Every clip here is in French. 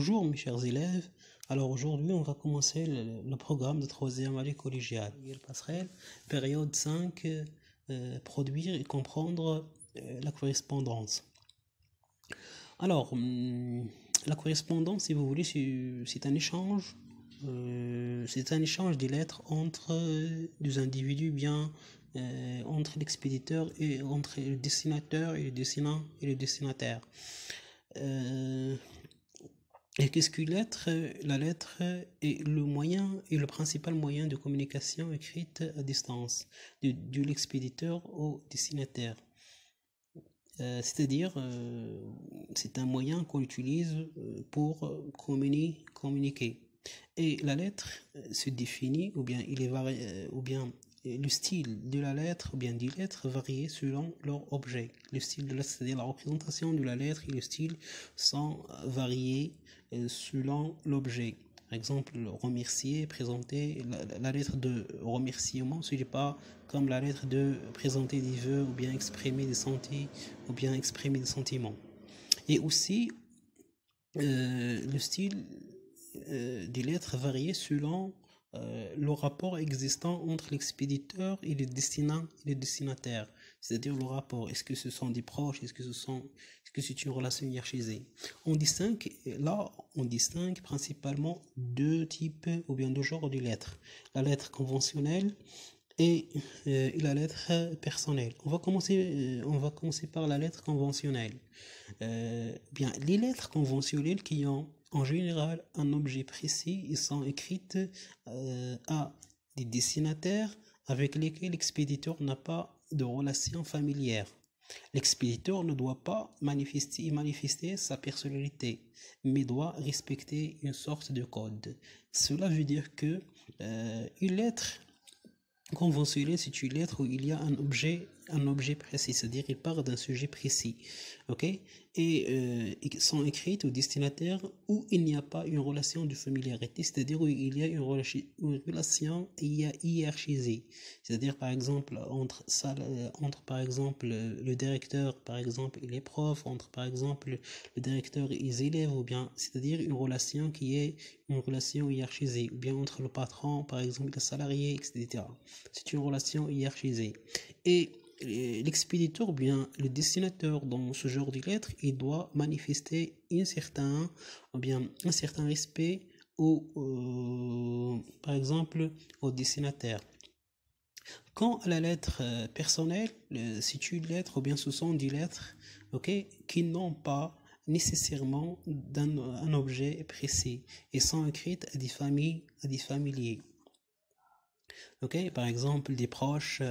Bonjour mes chers élèves, alors aujourd'hui on va commencer le programme de troisième année collégiale. Passerelle, période 5, produire et comprendre la correspondance. Alors, la correspondance, si vous voulez, c'est un échange. C'est un échange des lettres entre deux individus, bien entre l'expéditeur et entre le destinateur et le destinataire. Et qu'est-ce qu'une lettre? La lettre est le principal moyen de communication écrite à distance de l'expéditeur au destinataire. C'est-à-dire, c'est un moyen qu'on utilise pour communiquer. Et la lettre se définit, ou bien il est ou bien le style de la lettre, ou bien des lettres varie selon leur objet. Le style de la lettre, c'est-à-dire la représentation de la lettre et le style sont variés selon l'objet. Par exemple, remercier, présenter, la lettre de remerciement, ce n'est pas comme la lettre de présenter des vœux, ou bien exprimer des sentiments. Et aussi, le style des lettres varie selon le rapport existant entre l'expéditeur et le destinataire, c'est-à-dire le rapport. Est-ce que ce sont des proches? Est-ce que c'est une relation hiérarchisée? On distingue principalement deux types ou bien deux genres de lettres: la lettre conventionnelle et la lettre personnelle. On va commencer par la lettre conventionnelle. Bien, les lettres conventionnelles qui ont en général un objet précis, ils sont écrites à des destinataires avec lesquels l'expéditeur n'a pas de relation familière. L'expéditeur ne doit pas manifester sa personnalité, mais doit respecter une sorte de code. Cela veut dire que une lettre conventionnelle, c'est une lettre où il y a un objet précis, c'est-à-dire il part d'un sujet précis, ok, et sont écrites au destinataire où il n'y a pas une relation de familiarité, c'est-à-dire où il y a une relation hiérarchisée, c'est-à-dire par exemple entre par exemple le directeur par exemple et les profs, entre par exemple le directeur et les élèves, ou bien c'est-à-dire une relation qui est une relation hiérarchisée, ou bien entre le patron par exemple et le salarié, etc. C'est une relation hiérarchisée. Et l'expéditeur ou bien le destinateur dans ce genre de lettres, il doit manifester un certain respect par exemple au destinataire. Quant à la lettre personnelle, c'est une lettre ou bien ce sont des lettres, qui n'ont pas nécessairement un objet précis et sont écrites à des familiers. Par exemple, des proches,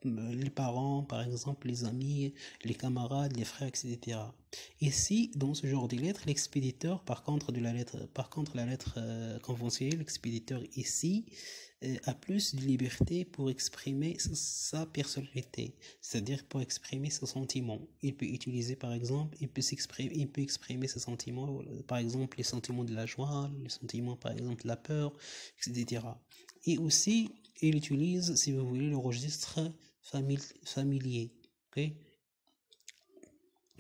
les parents, par exemple, les amis, les camarades, les frères, etc. Ici, dans ce genre de lettres, l'expéditeur, par contre, la lettre conventionnelle, l'expéditeur ici a plus de liberté pour exprimer sa personnalité, c'est-à-dire pour exprimer ses sentiments. Il peut utiliser, par exemple, il peut exprimer ses sentiments, par exemple, les sentiments de la joie, les sentiments, par exemple, de la peur, etc. Et aussi, il utilise, si vous voulez, le registre familier.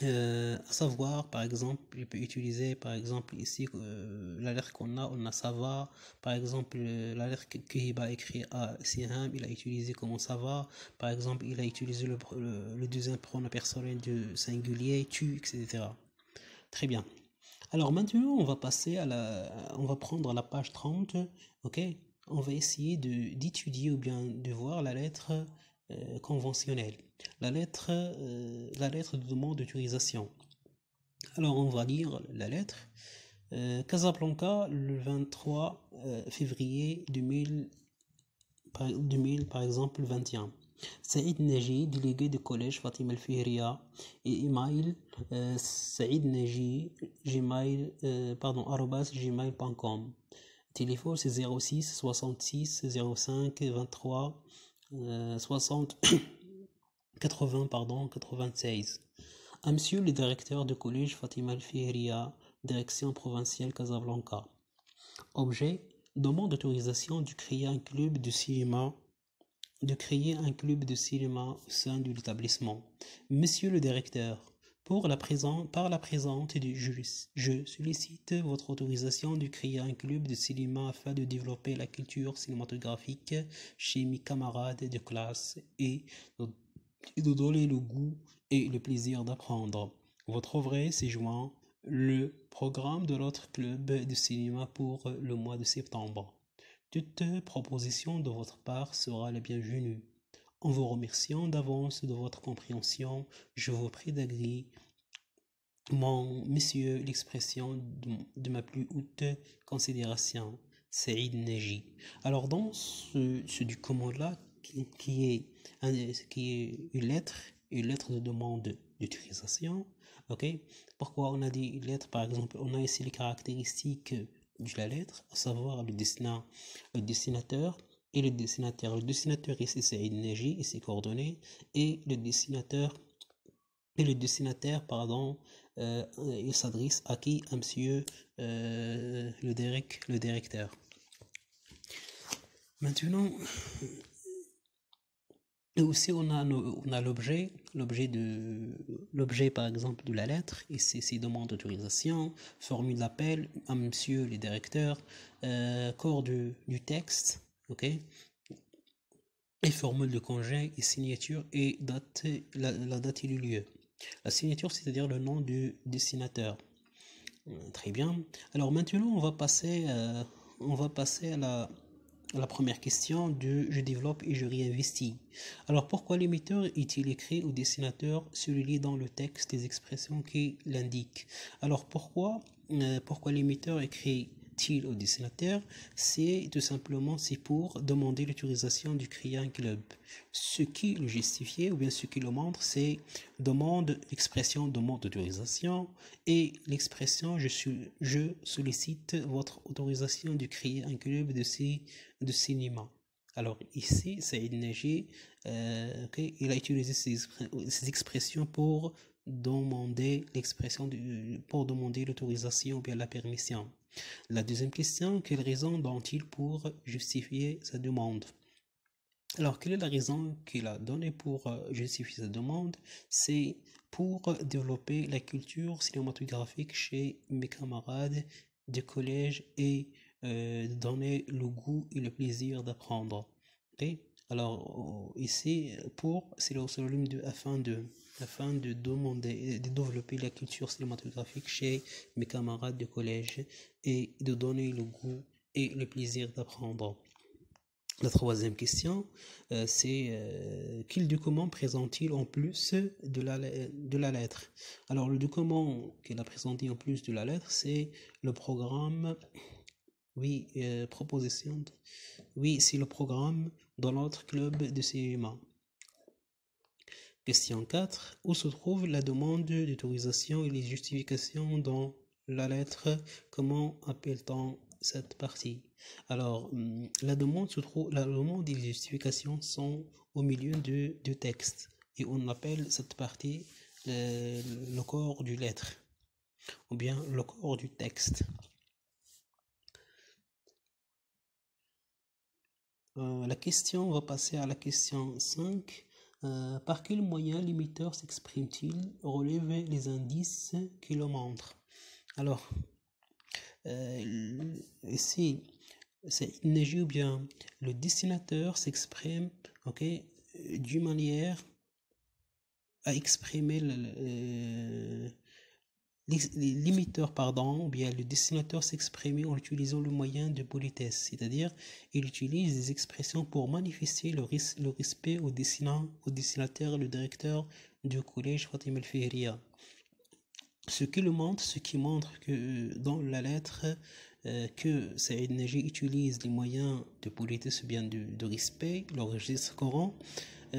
À savoir, par exemple, il peut utiliser, par exemple, ici, la lettre on a ça va. Par exemple, la lettre qu'il va écrire à Siham, il a utilisé comment ça va. Par exemple, il a utilisé le deuxième pronom personnel de singulier, tu, etc. Très bien. Alors maintenant, on va prendre la page 30, on va essayer d'étudier ou bien de voir la lettre conventionnelle, la lettre de demande d'autorisation. Alors on va lire la lettre. Casablanca, le 23 février 2000, par exemple, 21. Saïd Naji, délégué du collège Fatima El-Fihriya, et email saïdnaji @gmail.com. Téléphone c'est 06 66 05 23 60 80 96. À monsieur le directeur du collège Fatima El-Fihriya, direction provinciale Casablanca. Objet: demande d'autorisation de créer un club de cinéma au sein de l'établissement. Monsieur le directeur, Par la présente, je sollicite votre autorisation de créer un club de cinéma afin de développer la culture cinématographique chez mes camarades de classe et de donner le goût et le plaisir d'apprendre. Vous trouverez ces joints le programme de notre club de cinéma pour le mois de septembre. Toute proposition de votre part sera la bienvenue. En vous remerciant d'avance de votre compréhension, je vous prie d'agréer Monsieur l'expression de ma plus haute considération, Saïd Neji. Alors dans ce document-là, qui est une lettre de demande d'utilisation, ok? Pourquoi on a dit lettre, par exemple, on a ici les caractéristiques de la lettre, à savoir le dessinateur et le dessinateur. Le dessinateur ici c'est Neji et ses coordonnées, et le dessinateur, pardon, il s'adresse à qui? À monsieur le directeur. Maintenant, et aussi on a l'objet par exemple de la lettre, et c'est demande d'autorisation, formule d'appel à monsieur le directeur, corps du texte, ok, et formule de congé et signature et date, la date et le lieu. La signature, c'est-à-dire le nom du dessinateur. Très bien. Alors maintenant, on va passer à la première question de je développe et je réinvestis. Alors pourquoi l'émetteur est-il écrit au dessinateur celui dans le texte des expressions qui l'indiquent? Alors pourquoi l'émetteur écrit au dessinateur? C'est tout simplement pour demander l'autorisation du créer un club. Ce qui le justifie ou bien ce qui le montre, c'est l'expression demande d'autorisation et l'expression je sollicite votre autorisation de créer un club de cinéma. Alors ici, Saïd Neji, il a utilisé ces expressions pour demander l'autorisation ou bien la permission. La deuxième question, quelle raison donne-t-il pour justifier sa demande? Alors, quelle est la raison qu'il a donnée pour justifier sa demande? C'est pour développer la culture cinématographique chez mes camarades de collège et donner le goût et le plaisir d'apprendre. Okay? Alors, ici, c'est le synonyme de afin de développer la culture cinématographique chez mes camarades de collège et de donner le goût et le plaisir d'apprendre. La troisième question, c'est quel document présente-t-il en plus de la lettre? Alors, le document qu'il a présenté en plus de la lettre, c'est le programme, c'est le programme dans notre club de cinéma. Question 4. Où se trouve la demande d'autorisation et les justifications dans la lettre? Comment appelle-t-on cette partie? Alors, la demande et les justifications sont au milieu du texte et on appelle cette partie le corps du lettre ou bien le corps du texte. On va passer à la question 5. Par quel moyen l'émetteur s'exprime-t-il? Relève les indices qui le montrent. Alors, ici, c'est Neji ou bien le dessinateur s'exprime, d'une manière à exprimer l'émetteur, ou bien le dessinateur s'exprimer en utilisant le moyen de politesse, c'est-à-dire il utilise des expressions pour manifester le respect au dessinateur, le directeur du collège Fatim El-Fihriya. Ce qui montre que dans la lettre que Saïd Neji utilise les moyens de politesse ou bien de respect, le registre courant,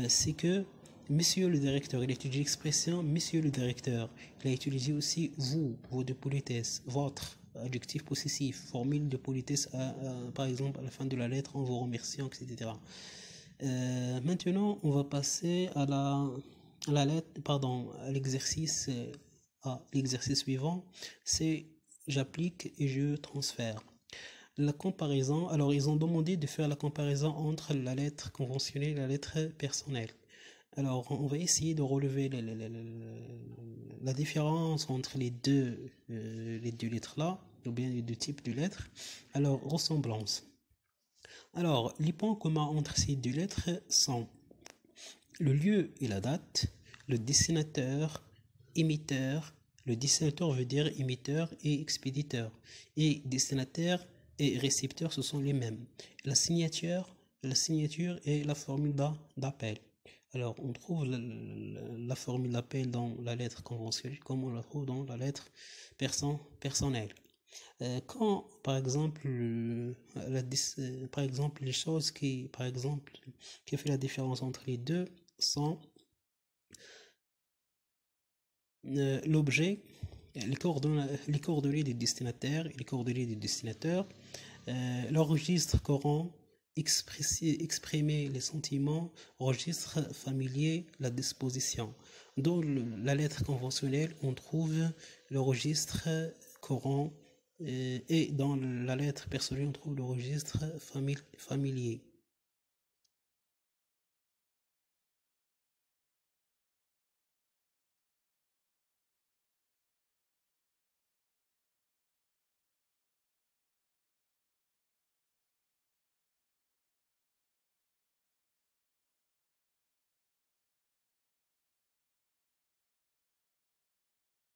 c'est que Monsieur le directeur, il a utilisé l'expression Monsieur le directeur. Il a utilisé aussi vous de politesse, votre adjectif possessif, formule de politesse, par exemple à la fin de la lettre en vous remerciant, etc. Maintenant, on va passer à l'exercice suivant. C'est j'applique et je transfère. La comparaison. Alors, ils ont demandé de faire la comparaison entre la lettre conventionnelle et la lettre personnelle. Alors, on va essayer de relever la différence entre les deux lettres là, ou bien les deux types de lettres. Alors, ressemblance. Alors, les points communs entre ces deux lettres sont le lieu et la date, le destinateur, émetteur. Le destinateur veut dire émetteur et expéditeur. Et destinataire et récepteur, ce sont les mêmes. La signature et la formule d'appel. Alors, on trouve la formule d'appel dans la lettre conventionnelle comme on la trouve dans la lettre personnelle. Quand, par exemple, les choses qui fait la différence entre les deux sont l'objet, les coordonnées du destinataire et les coordonnées du destinateur, l'enregistre courant, exprimer les sentiments, registre familier, la disposition. Dans la lettre conventionnelle, on trouve le registre courant et dans la lettre personnelle, on trouve le registre familier.